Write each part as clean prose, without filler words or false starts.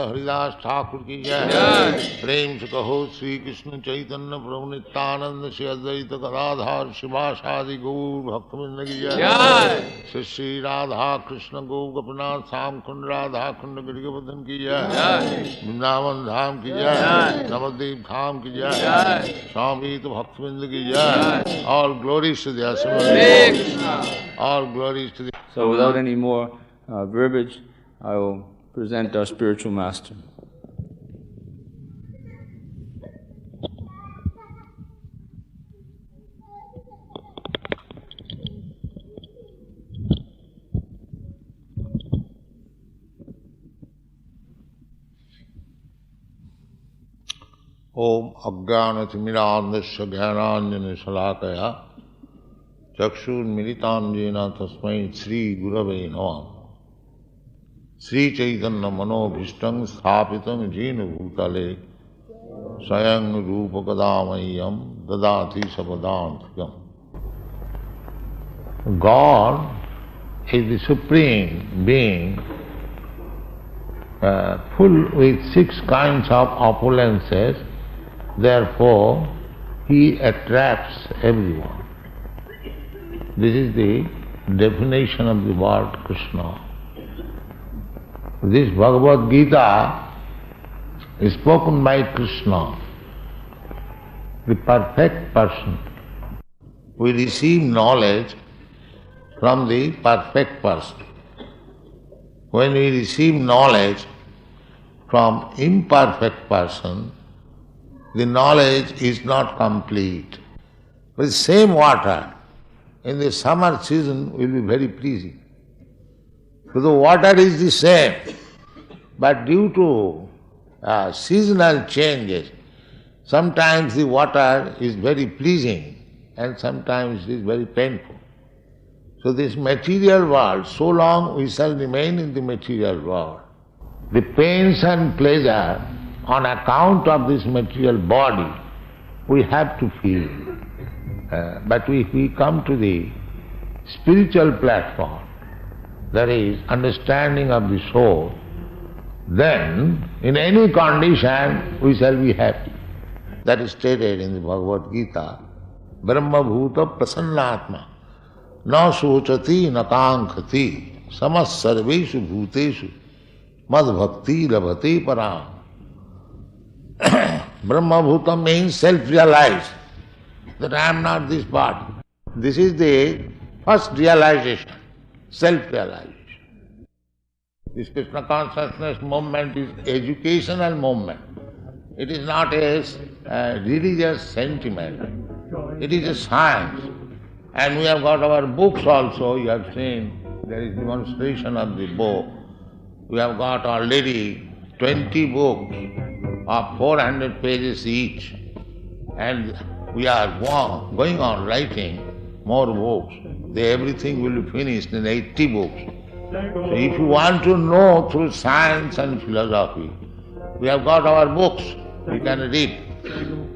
हरिदास ठाकुर की जय। प्रेम से कहो श्री कृष्ण चैतन्य प्रभु नित्यानंद श्री अद्वैत गदाधर शिवासादि गौर भक्तवृंद की जय। श्री श्री राधा कृष्ण गौ गोपीनाथ श्याम कुंड राधा कुंड गिरिवर्धन की जय। वृंदावन धाम की जय। नवद्वीप धाम की जय। स्वामी तो भक्तवृंद की जय। All glories to the Assembled. All glories to the. So without any more verbiage, I will present our spiritual master. Om Ajnanatimirandasya Jnananjana Shalakaya Chakshurmilitanjena Tasmai Sri Gurave Namah. Sri Chaitanya Manobhishtam Sthapitam Jena Bhutale Swayam Rupa Kadamayam Dadati Sapadantikam. God is the Supreme Being, full with 6 kinds of opulences. Therefore, He attracts everyone. This is the definition of the word Krishna. This Bhagavad Gita is spoken by Krishna, the perfect person. We receive knowledge from the perfect person. When we receive knowledge from imperfect person, the knowledge is not complete. With same water, in the summer season will be very pleasing. So the water is the same, but due to seasonal changes, sometimes the water is very pleasing and sometimes it is very painful. So this material world, so long we shall remain in the material world. The pains and pleasure on account of this material body we have to feel. But if we come to the spiritual platform, that is understanding of the soul, then in any condition we shall be happy. That is stated in the Bhagavad Gita. Brahma bhuta prasannatma na sochati na kankhati samas sarveshu bhuteshu mad bhakti labhate param. Brahma bhuta means self-realized, that I am not this body. This is the first realization, self-realization. This Krishna consciousness movement is educational movement. It is not a religious sentiment. It is a science. And we have got our books also, you have seen, there is demonstration of the book. We have got already 20 books of 400 pages each. And we are going on writing more books. Everything will be finished in 80 books. So if you want to know through science and philosophy, we have got our books, you can read.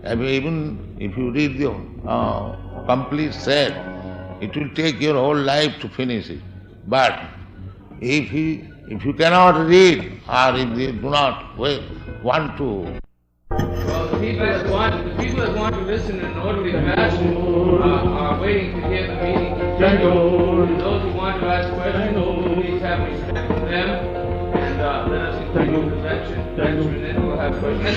Even if you read the complete set, it will take your whole life to finish it. But if you cannot read, or if you do not want to... Well, the people that want to listen in an orderly fashion are waiting to hear the meeting. And those who want to ask questions, please have respect for them and let us continue the lecture. And then we'll have questions.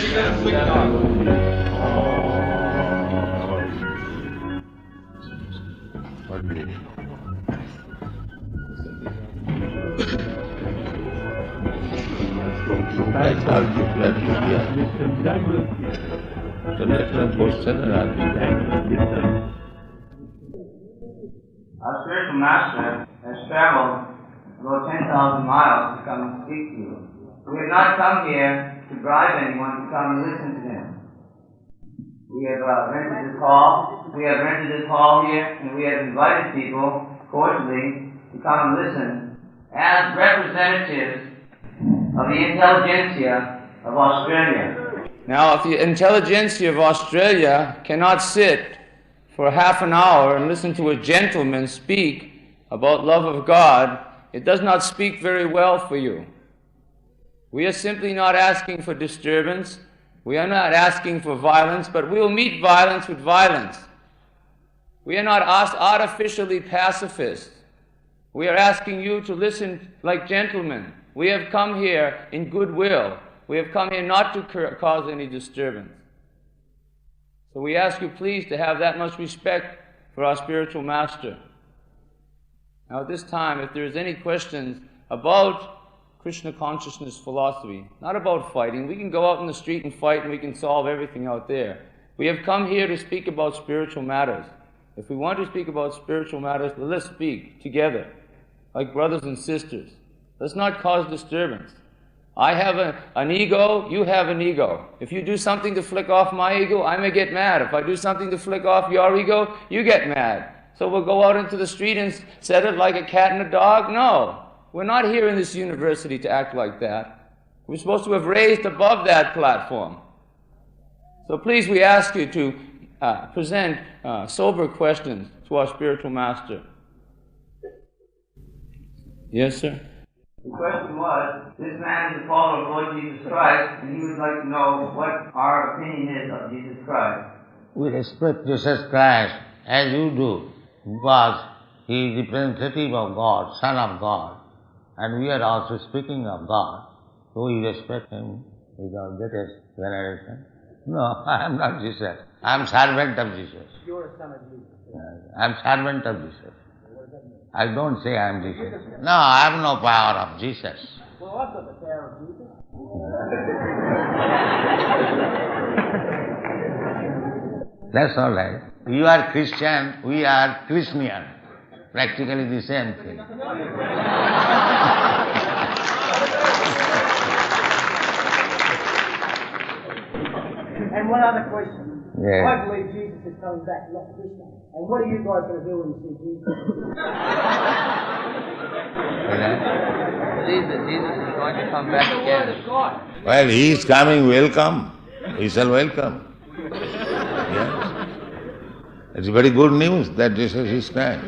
Our spiritual master has traveled about 10,000 miles to come and speak to you. We have not come here to bribe anyone to come and listen to him. We have rented this hall here, and we have invited people cordially to come and listen as representatives of the intelligentsia of Australia. Now, if the intelligentsia of Australia cannot sit for half an hour and listen to a gentleman speak about love of God, it does not speak very well for you. We are simply not asking for disturbance. We are not asking for violence, but we will meet violence with violence. We are not artificially pacifists. We are asking you to listen like gentlemen. We have come here in goodwill. We have come here not to cause any disturbance. So we ask you please to have that much respect for our spiritual master. Now at this time, if there is any questions about Krishna consciousness philosophy, not about fighting. We can go out in the street and fight and we can solve everything out there. We have come here to speak about spiritual matters. If we want to speak about spiritual matters, let's speak together, like brothers and sisters. Let's not cause disturbance. I have an ego, you have an ego. If you do something to flick off my ego, I may get mad. If I do something to flick off your ego, you get mad. So we'll go out into the street and set it like a cat and a dog? No. We're not here in this university to act like that. We're supposed to have raised above that platform. So please, we ask you to present sober questions to our spiritual master. Yes, sir? The question was, this man is a follower of Lord Jesus Christ, and he would like to know what our opinion is of Jesus Christ. We respect Jesus Christ as you do, because he is representative of God, Son of God. And we are also speaking of God, so we respect him with our greatest veneration. No, I am not Jesus. I am servant of Jesus. You are a son of Jesus. I am servant of Jesus. I don't say I am Jesus. No, I have no power of Jesus. Well, I've got the power of Jesus. That's all right. You are Christian, we are Christian. Practically the same thing. And one other question. Yeah. I believe Jesus is coming back, not Krishna. And what are you guys going to do when you see Jesus? I believe that Jesus is going to come back again. Well, he is coming, welcome. He shall welcome. Yes. It's very good news that Jesus is coming.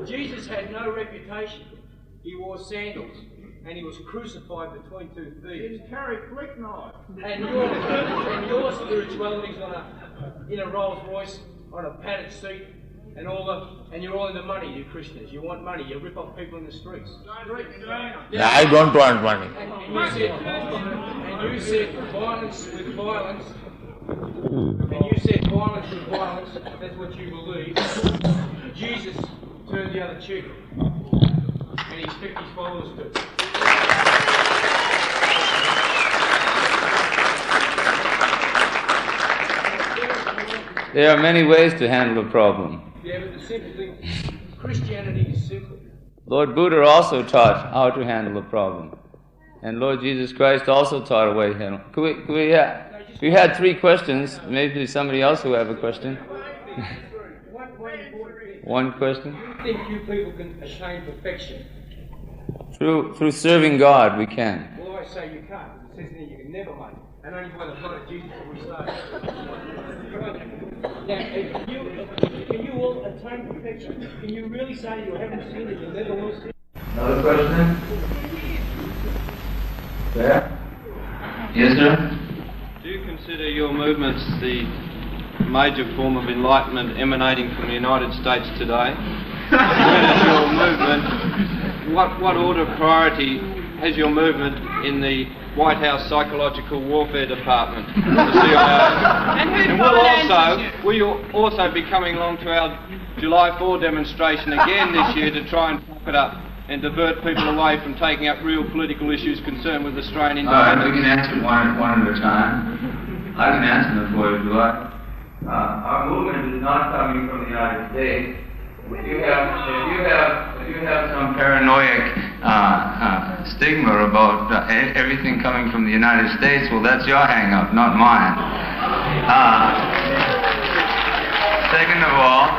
Jesus had no reputation. He wore sandals and he was crucified between two thieves. He carried flick knives. And your spirituality's in a Rolls Royce, on a padded seat, and you're all into money, you Christians. You want money, you rip off people in the streets. Yeah, I don't want money. And you said violence with violence. And you said violence with violence, that's what you believe. Jesus turned the other cheek. And he expects his followers to. There are many ways to handle a problem. Yeah, but the simple thing, Christianity is simple. Lord Buddha also taught how to handle a problem. And Lord Jesus Christ also taught a way to handle. We had 3 questions. Maybe somebody else will have a question. One question? Do you think you people can attain perfection? Through serving God, we can. Well, I say you can't. It says there you can never make it. And only by the blood of Jesus will we start. Now, can you all attain perfection? Can you really say you haven't sinned and you never will sin? Another question? There? Yes, sir? Do you consider your movements the major form of enlightenment emanating from the United States today? Where does your movement, what order of priority has your movement in the White House Psychological Warfare Department, the CIA? And will you also be coming along to our July 4 demonstration again this year to try and fuck it up and divert people away from taking up real political issues concerned with Australian independence? We can answer one at a time. I can answer them for you if you like. Our movement is not coming from the United States. If you have some paranoid stigma about everything coming from the United States, well, that's your hang-up, not mine. Second of all,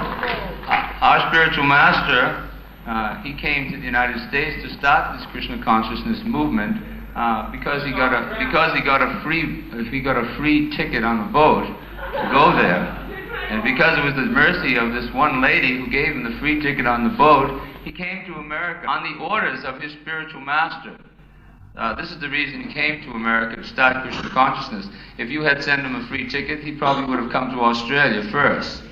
our spiritual master, he came to the United States to start this Krishna consciousness movement because he got a free ticket on the boat to go there. And because it was the mercy of this one lady who gave him the free ticket on the boat, he came to America on the orders of his spiritual master. This is the reason he came to America, to start Krishna consciousness. If you had sent him a free ticket, he probably would have come to Australia first.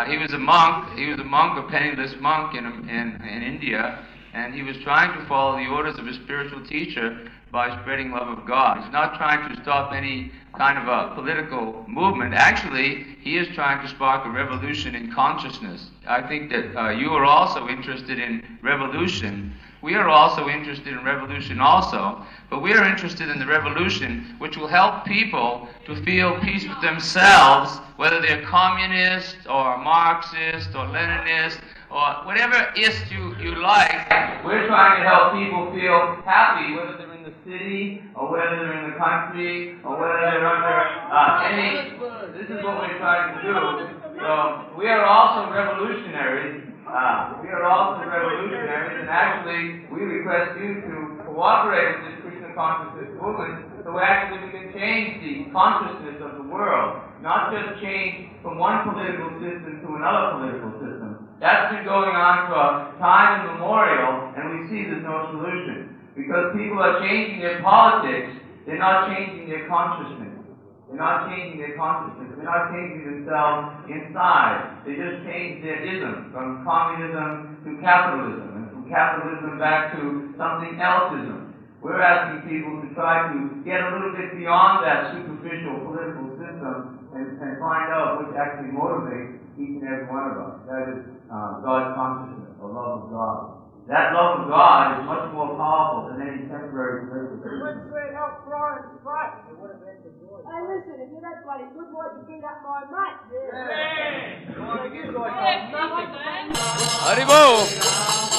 He was a monk, a penniless monk in India, and he was trying to follow the orders of his spiritual teacher by spreading love of God. He's not trying to stop any kind of a political movement. Actually, he is trying to spark a revolution in consciousness. I think that you are also interested in revolution. We are also interested in revolution also, but we are interested in the revolution which will help people to feel peace with themselves, whether they're communist or Marxist or Leninist or whatever ist you like. We're trying to help people feel happy, whether they're in the city or whether they're in the country or whether they're under any. This is what we're trying to do. So we are also revolutionaries. And actually we request you to cooperate with this Krishna consciousness movement so actually we can change the consciousness of the world, not just change from one political system to another political system. That's been going on for time immemorial, and we see there's no solution. Because people are changing their politics, they're not changing their consciousness. They're not changing themselves inside. They just change their ism from communism to capitalism, and from capitalism back to something else-ism. We're asking people to try to get a little bit beyond that superficial political system and find out what actually motivates each and every one of us. That is God's consciousness, the love of God. That love of God is much more powerful than any temporary political system. Hey, listen, if you're that bloody good, why'd you beat up my mate? Haribol!